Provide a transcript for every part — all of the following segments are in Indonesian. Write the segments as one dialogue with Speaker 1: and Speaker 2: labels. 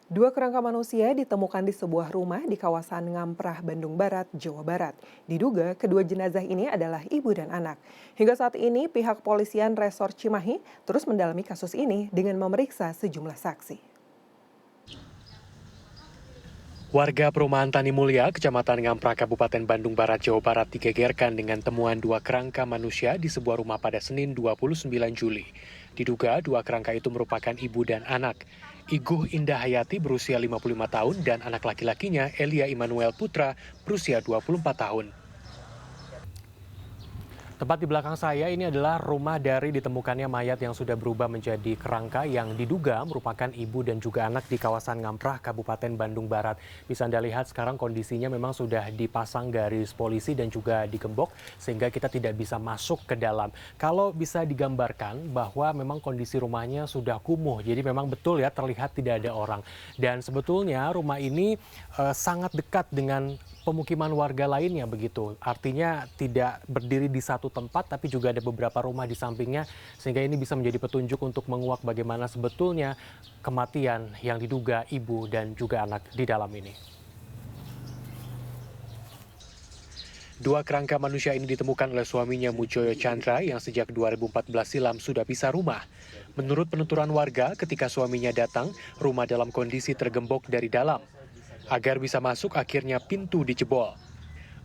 Speaker 1: Dua kerangka manusia ditemukan di sebuah rumah di kawasan Ngamprah, Bandung Barat, Jawa Barat. Diduga kedua jenazah ini adalah ibu dan anak. Hingga saat ini pihak kepolisian Resor Cimahi terus mendalami kasus ini dengan memeriksa sejumlah saksi.
Speaker 2: Warga perumahan Tani Mulya, Kecamatan Ngamprah, Kabupaten Bandung Barat, Jawa Barat digegerkan dengan temuan dua kerangka manusia di sebuah rumah pada Senin 29 Juli. Diduga dua kerangka itu merupakan ibu dan anak. Iguh Indah Hayati berusia 55 tahun dan anak laki-lakinya Elia Immanuel Putra berusia 24 tahun. Tepat di belakang saya ini adalah rumah dari ditemukannya mayat yang sudah berubah menjadi kerangka yang diduga merupakan ibu dan juga anak di kawasan Ngamprah, Kabupaten Bandung Barat. Bisa Anda lihat sekarang kondisinya memang sudah dipasang garis polisi dan juga digembok sehingga kita tidak bisa masuk ke dalam. Kalau bisa digambarkan bahwa memang kondisi rumahnya sudah kumuh, jadi memang betul ya terlihat tidak ada orang. Dan sebetulnya rumah ini sangat dekat dengan pemukiman warga lainnya begitu. Artinya tidak berdiri di satu tempat tapi juga ada beberapa rumah di sampingnya sehingga ini bisa menjadi petunjuk untuk menguak bagaimana sebetulnya kematian yang diduga ibu dan juga anak di dalam ini. Dua kerangka manusia ini ditemukan oleh suaminya Mujoyo Chandra yang sejak 2014 silam sudah pisah rumah. Menurut penuturan warga, ketika suaminya datang, rumah dalam kondisi tergembok dari dalam. Agar bisa masuk, akhirnya pintu dijebol.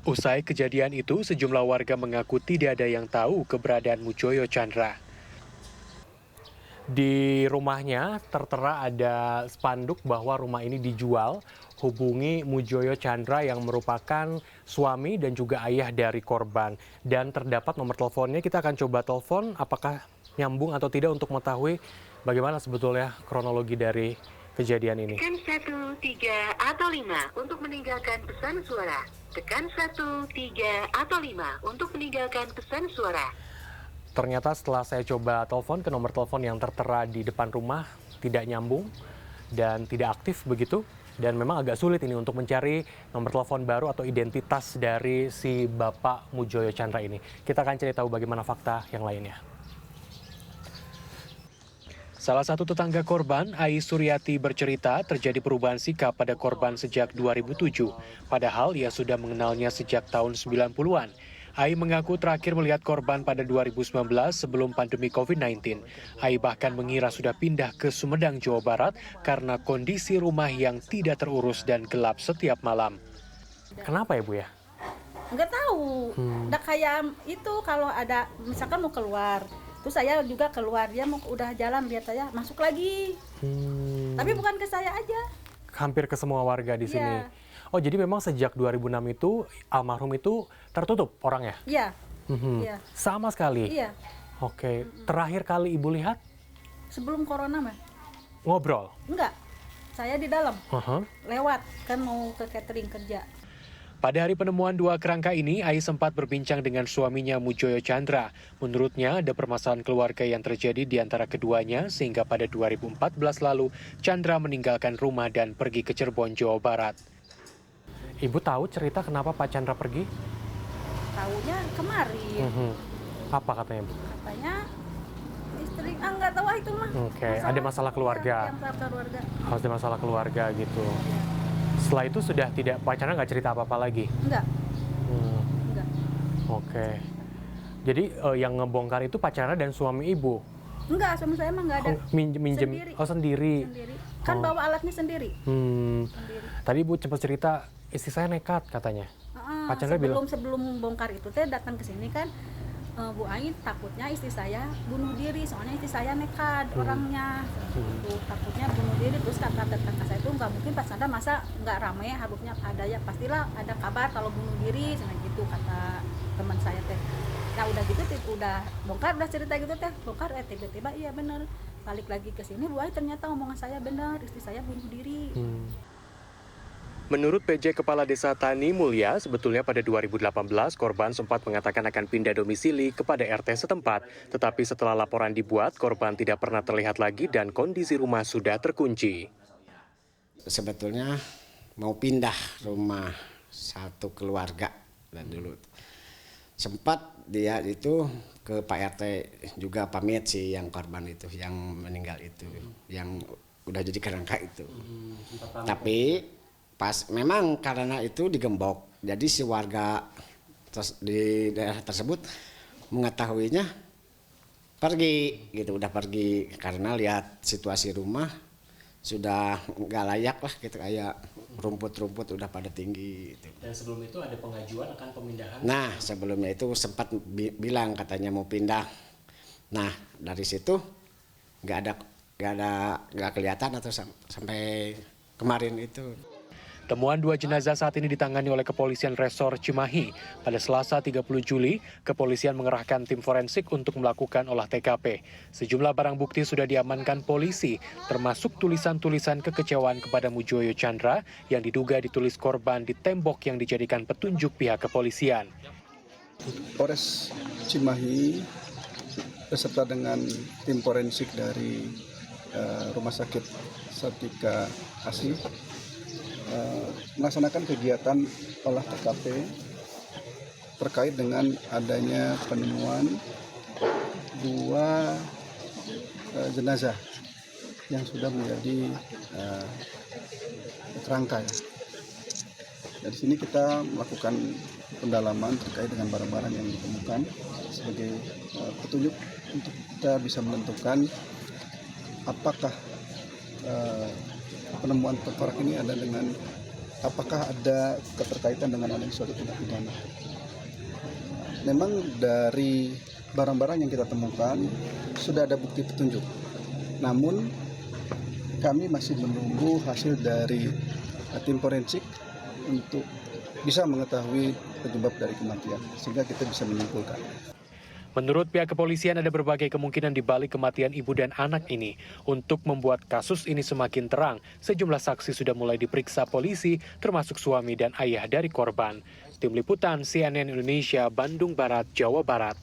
Speaker 2: Usai kejadian itu, sejumlah warga mengaku tidak ada yang tahu keberadaan Mujoyo Chandra. Di rumahnya tertera ada spanduk bahwa rumah ini dijual. Hubungi Mujoyo Chandra yang merupakan suami dan juga ayah dari korban. Dan terdapat nomor teleponnya, kita akan coba telepon apakah nyambung atau tidak untuk mengetahui bagaimana sebetulnya kronologi dari kejadian ini.
Speaker 3: Tekan 1, 3, atau 5 untuk meninggalkan pesan suara. Tekan 1, 3, atau 5 untuk meninggalkan pesan suara.
Speaker 2: Ternyata setelah saya coba telepon ke nomor telepon yang tertera di depan rumah, tidak nyambung dan tidak aktif begitu. Dan memang agak sulit ini untuk mencari nomor telepon baru atau identitas dari si Bapak Mujoyo Chandra ini. Kita akan cari tahu bagaimana fakta yang lainnya. Salah satu tetangga korban, Ai Suryati bercerita terjadi perubahan sikap pada korban sejak 2007. Padahal ia sudah mengenalnya sejak tahun 90-an. Ai mengaku terakhir melihat korban pada 2019 sebelum pandemi COVID-19. Ai bahkan mengira sudah pindah ke Sumedang, Jawa Barat karena kondisi rumah yang tidak terurus dan gelap setiap malam. Kenapa ya Bu ya?
Speaker 4: Nggak tahu, udah kayak itu kalau ada misalkan mau keluar. Terus saya juga keluar, dia mau udah jalan lihat saya masuk lagi. Tapi bukan ke saya aja.
Speaker 2: Hampir ke semua warga di sini.
Speaker 4: Iya.
Speaker 2: Oh, jadi memang sejak 2006 itu almarhum itu tertutup orangnya?
Speaker 4: Iya.
Speaker 2: Mhm.
Speaker 4: Iya.
Speaker 2: Sama sekali?
Speaker 4: Iya.
Speaker 2: Oke. Terakhir kali Ibu lihat
Speaker 4: Sebelum corona mah.
Speaker 2: ngobrol?
Speaker 4: Enggak. Saya di dalam.
Speaker 2: Aha.
Speaker 4: Lewat kan mau ke catering kerja.
Speaker 2: Pada hari penemuan dua kerangka ini, Ai sempat berbincang dengan suaminya Mujoyo Chandra. Menurutnya ada permasalahan keluarga yang terjadi di antara keduanya sehingga pada 2014 lalu Chandra meninggalkan rumah dan pergi ke Cirebon, Jawa Barat. Ibu tahu cerita kenapa Pak Chandra pergi?
Speaker 4: Taunya kemarin.
Speaker 2: Apa katanya, Bu?
Speaker 4: Katanya istri nggak tahu itu mah.
Speaker 2: Oke, ada masalah keluarga.
Speaker 4: Iya, yang keluarga.
Speaker 2: Harus ada masalah keluarga gitu. Setelah itu sudah tidak, Pak Chandra nggak cerita apa-apa lagi?
Speaker 4: Enggak. Enggak.
Speaker 2: Oke. Jadi yang ngebongkar itu Pak Chandra dan suami Ibu?
Speaker 4: Enggak, suami saya mah enggak ada.
Speaker 2: Minjem?
Speaker 4: Sendiri.
Speaker 2: Oh, sendiri?
Speaker 4: Sendiri. Kan
Speaker 2: Oh.
Speaker 4: bawa alatnya sendiri. Sendiri.
Speaker 2: Tadi Ibu cepat cerita, istri saya nekat katanya. Pak Chandra
Speaker 4: sebelum bongkar itu teh datang ke sini kan Bu Ain takutnya istri saya bunuh diri soalnya istri saya nekat orangnya gitu, takutnya bunuh diri. Terus kata tetangga saya itu nggak mungkin Pak Chandra masa nggak ramai, harusnya ada ya, pastilah ada kabar kalau bunuh diri gitu kata teman saya teh. Nah udah gitu udah bongkar, udah cerita gitu teh bongkar, tiba-tiba iya bener balik lagi ke sini Bu Ain ternyata omongan saya benar, istri saya bunuh diri.
Speaker 2: Menurut PJ Kepala Desa Tani Mulya, sebetulnya pada 2018 korban sempat mengatakan akan pindah domisili kepada RT setempat. Tetapi setelah laporan dibuat, korban tidak pernah terlihat lagi dan kondisi rumah sudah terkunci.
Speaker 5: Sebetulnya mau pindah rumah satu keluarga dan dulu. Sempat dia itu ke Pak RT juga pamit sih yang korban itu, yang meninggal itu, yang udah jadi kerangka itu. Tapi pas memang karena itu digembok, jadi si warga di daerah tersebut mengetahuinya pergi gitu, udah pergi karena lihat situasi rumah sudah nggak layak lah gitu, kayak rumput-rumput udah pada tinggi gitu.
Speaker 2: Dan sebelum itu ada pengajuan akan pemindahan?
Speaker 5: Nah sebelumnya itu sempat bilang katanya mau pindah. Nah dari situ nggak kelihatan atau sampai kemarin itu.
Speaker 2: Temuan 2 jenazah saat ini ditangani oleh Kepolisian Resor Cimahi. Pada Selasa 30 Juli, kepolisian mengerahkan tim forensik untuk melakukan olah TKP. Sejumlah barang bukti sudah diamankan polisi, termasuk tulisan-tulisan kekecewaan kepada Mujoyo Chandra yang diduga ditulis korban di tembok yang dijadikan petunjuk pihak kepolisian.
Speaker 6: Polres Cimahi beserta dengan tim forensik dari Rumah Sakit Sartika ASI melaksanakan kegiatan olah TKP terkait dengan adanya penemuan 2 jenazah yang sudah menjadi kerangka. Dari sini kita melakukan pendalaman terkait dengan barang-barang yang ditemukan sebagai petunjuk untuk kita bisa menentukan apakah penemuan tengkorak ini ada dengan apakah ada keterkaitan dengan adanya suatu tindak pidana. Memang dari barang-barang yang kita temukan sudah ada bukti petunjuk. Namun kami masih menunggu hasil dari tim forensik untuk bisa mengetahui penyebab dari kematian sehingga kita bisa menyimpulkan.
Speaker 2: Menurut pihak kepolisian ada berbagai kemungkinan di balik kematian ibu dan anak ini. Untuk membuat kasus ini semakin terang, sejumlah saksi sudah mulai diperiksa polisi, termasuk suami dan ayah dari korban. Tim Liputan CNN Indonesia, Bandung Barat, Jawa Barat.